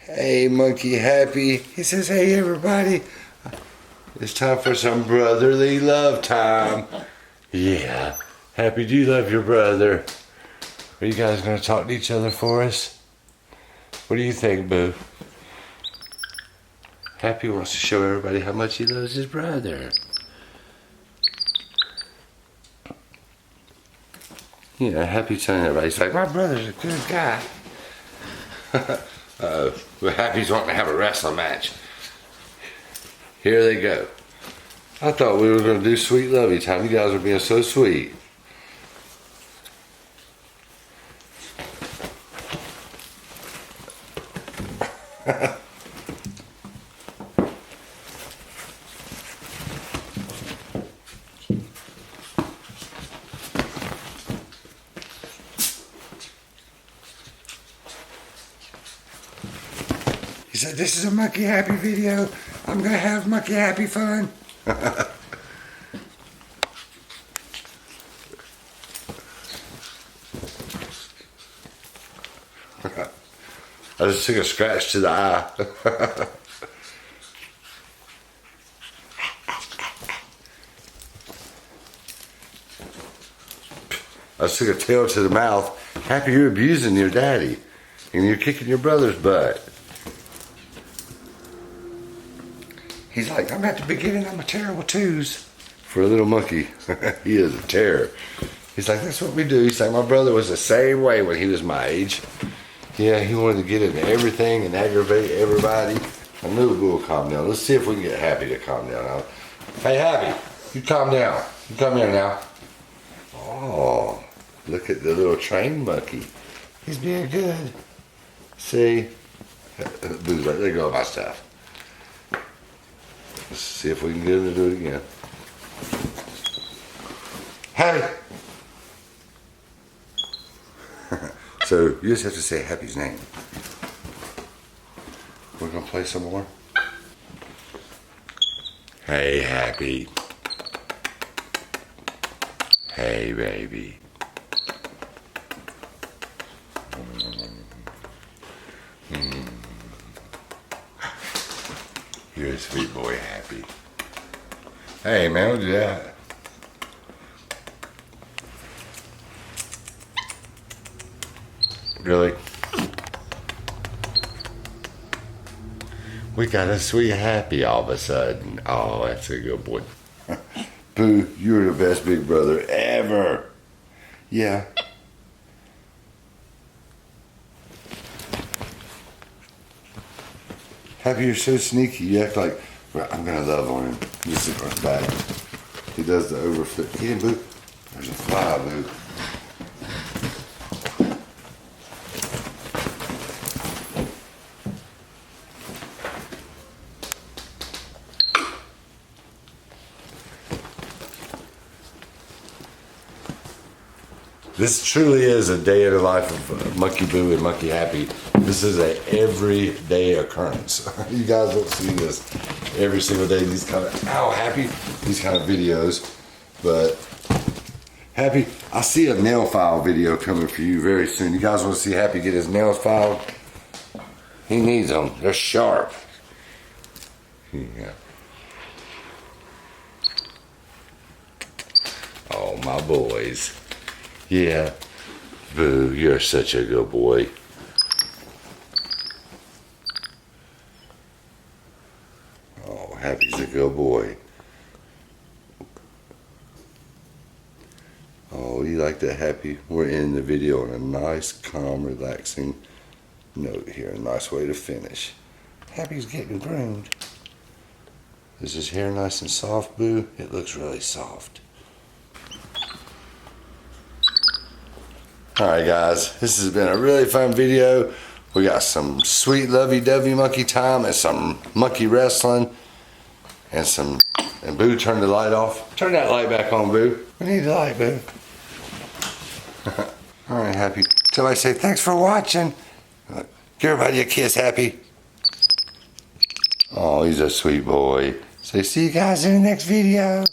Hey, MonkeyHappy. He says, hey, everybody. It's time for some brotherly love time. Yeah. Happy, do you love your brother? Are you guys going to talk to each other for us? What do you think, Boo? Happy wants to show everybody how much he loves his brother. Yeah, Happy's telling everybody, he's like, my brother's a good guy. Well, Happy's wanting to have a wrestling match. Here they go. I thought we were going to do sweet lovey time. You guys are being so sweet. He said, this is a MonkeyHappy video. I'm going to have MonkeyHappy fun. I just took a scratch to the eye. I just took a tail to the mouth. Happy, you're abusing your daddy. And you're kicking your brother's butt. He's like, I'm at the beginning, I'm a terrible twos. For a little monkey, he is a terror. He's like, that's what we do. He's like, my brother was the same way when he was my age. Yeah, he wanted to get into everything and aggravate everybody. I knew we will calm down. Let's see if we can get Happy to calm down now. Hey, Happy, you calm down. You come here now. Oh, look at the little train monkey. He's being good. See? Boo's like, let go of my stuff. Let's see if we can get him to do it again. Hey! So you just have to say Happy's name. We're gonna play some more. Hey, Happy. Hey, baby. You're a sweet boy, Happy. Hey, man, don't do that. Really? We got a sweet Happy all of a sudden. Oh, that's a good boy. Boo, you're the best big brother ever. Yeah. Happy, you're so sneaky. You act like, well, I'm gonna love on him. You sit right back. He does the overflip. Get him, Boo. There's a fly, Boo. This truly is a day in the life of MonkeyBoo and MonkeyHappy. This is a everyday occurrence. You guys don't see this every single day. These kind of these kind of videos. But Happy, I see a nail file video coming for you very soon. You guys want to see Happy get his nails filed? He needs them. They're sharp. Yeah. Oh, my boys. Yeah, Boo, you're such a good boy. Oh, Happy's a good boy. Oh, you like that, Happy? We're ending the video on a nice, calm, relaxing note here. A nice way to finish. Happy's getting groomed. Is his hair nice and soft, Boo? It looks really soft. Alright guys, this has been a really fun video. We got some sweet lovey-dovey monkey time and some monkey wrestling and Boo turned the light off. Turn that light back on, Boo. We need the light, Boo. Alright, Happy. Till I say thanks for watching. Give everybody a kiss, Happy. Oh, he's a sweet boy. So see you guys in the next video.